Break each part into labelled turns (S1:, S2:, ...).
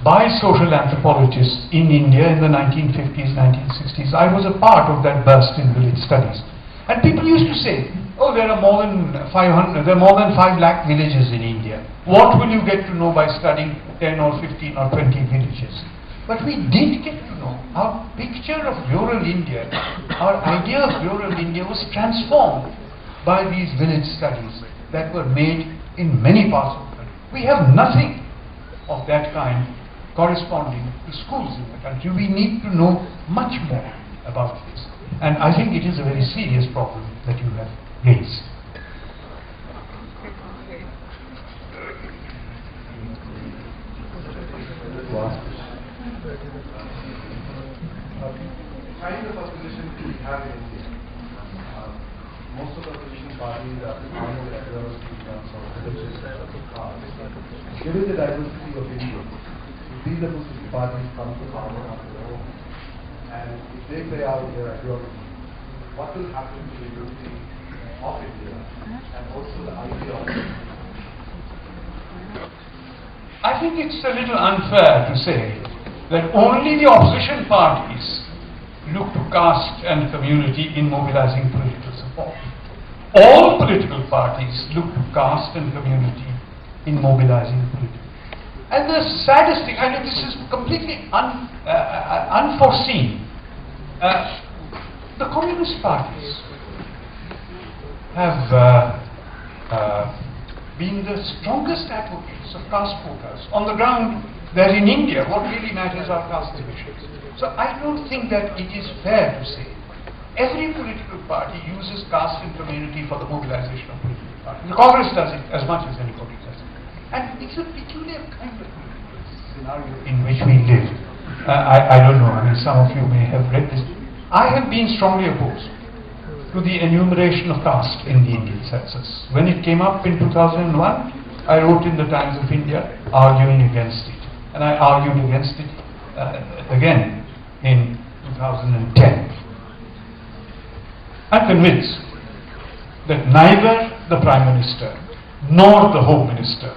S1: by social anthropologists in India in the 1950s, 1960s. I was a part of that burst in village studies. And people used to say, oh, there are more than 500, there are more than 5 lakh villages in India. What will you get to know by studying 10 or 15 or 20 villages? But we did get to know. Our picture of rural India, our idea of rural India was transformed by these village studies that were made in many parts of the country. We have nothing of that kind corresponding to schools in the country. We need to know much more about this. And I think it is a very serious problem that you have raised.
S2: Kind of opposition we have in India. Most of the opposition parties are more diverse in terms of religious caste. Given the diversity of India, if these opposition parties come to power on their own, and if they play out their ideology, what will happen to the unity of India and also the idea of India?
S1: I think it's a little unfair to say that only the opposition parties look to caste and community in mobilizing political support. All political parties look to caste and community in mobilizing political. And the saddest thing, I mean, this is completely unforeseen. The communist parties have been the strongest advocates of caste quotas on the ground that in India what really matters are caste divisions. So I don't think that it is fair to say every political party uses caste and community for the mobilization of political parties. The Congress does it as much as anybody does it. And it's a peculiar kind of scenario in which we live. I don't know, I mean, some of you may have read this. I have been strongly opposed to the enumeration of caste in the Indian census. When it came up in 2001, I wrote in the Times of India arguing against it. And I argued against it again in 2010. I'm convinced that neither the Prime Minister nor the Home Minister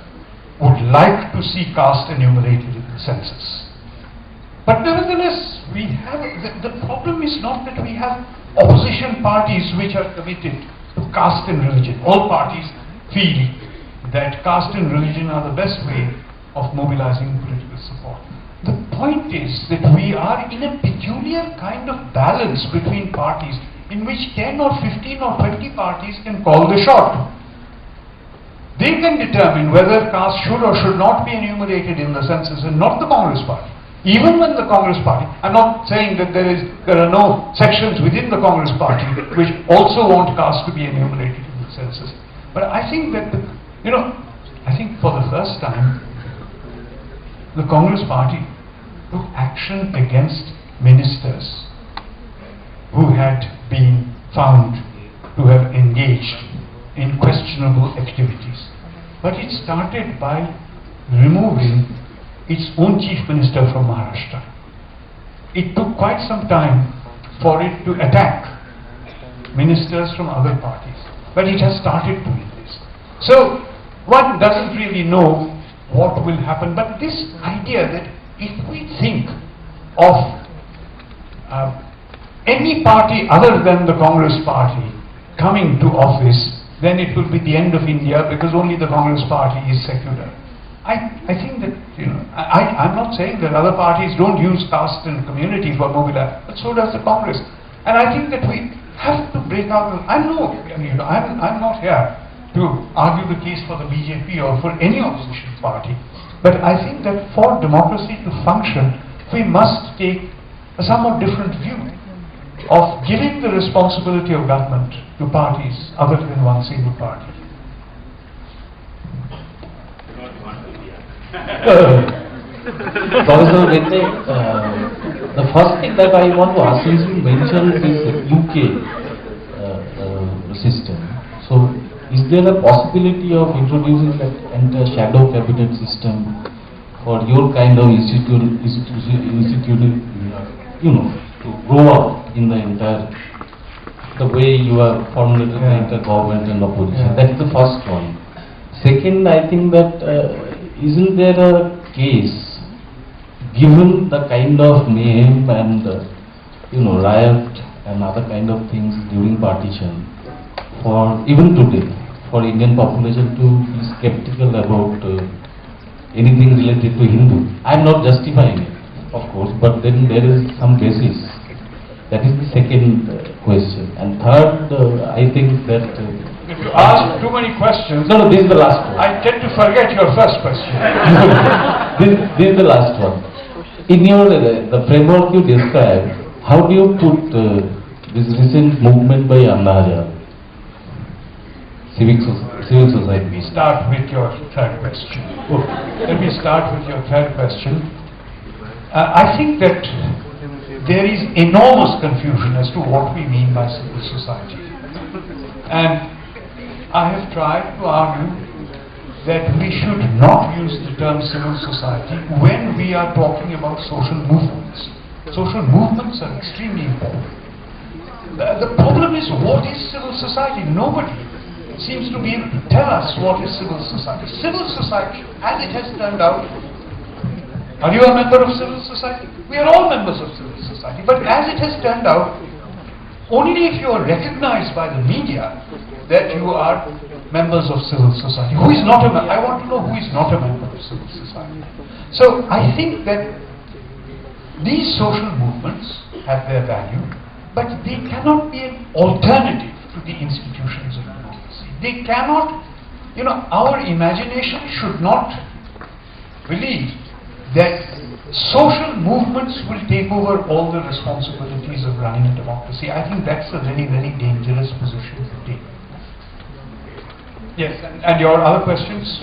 S1: would like to see caste enumerated in the census. But nevertheless, we have the problem is not that we have opposition parties which are committed to caste and religion. All parties feel that caste and religion are the best way of mobilizing political support. The point is that we are in a peculiar kind of balance between parties in which 10 or 15 or 20 parties can call the shot. They can determine whether caste should or should not be enumerated in the census and not the Congress party. Even when the Congress party, I'm not saying that there are no sections within the Congress party which also want caste to be enumerated in the census. But I think that, I think for the first time, the Congress party took action against ministers who had been found to have engaged in questionable activities. But it started by removing its own chief minister from Maharashtra. It took quite some time for it to attack ministers from other parties, but it has started doing this. So one doesn't really know what will happen, but this idea that if we think of any party other than the Congress party coming to office, then it will be the end of India because only the Congress party is secular. I think that, I'm not saying that other parties don't use caste and community for mobilization, but so does the Congress. And I think that we have to break out. I'm not here to argue the case for the BJP or for any opposition party. But I think that for democracy to function, we must take a somewhat different view of giving the responsibility of government to parties other than one single party.
S3: Professor Betelle, the first thing that I want to ask is, you mentioned this UK system. So, is there a possibility of introducing that entire shadow cabinet system for your kind of institute, to grow up in the entire, the way you have formulated the entire government and opposition? That is the first one. Second, I think that isn't there a case given the kind of mayhem and riot and other kind of things during partition, for even today, for Indian population to be skeptical about anything related to Hindu. I am not justifying it, of course, but then there is some basis. That is the second question. And third, I think that...
S1: if you ask too many questions...
S3: No, this is the last one.
S1: I tend to forget your first question.
S3: This is the last one. In your the framework you described, how do you put this recent movement by Annarya, civil society?
S1: Let me start with your third question. Let me start with your third question. I think that there is enormous confusion as to what we mean by civil society. And I have tried to argue that we should not use the term civil society when we are talking about social movements. Social movements are extremely important. The problem is, what is civil society? Nobody seems to be able to tell us what is civil society. Civil society, as it has turned out, are you a member of civil society? We are all members of civil society. But as it has turned out, only if you are recognized by the media that you are members of civil society. Who is not a member? I want to know who is not a member of civil society. So I think that these social movements have their value, but they cannot be an alternative to the institutions of democracy. They cannot, our imagination should not believe that social movements will take over all the responsibilities of running a democracy. I think that's a very, very dangerous position to take. Yes, and your other questions?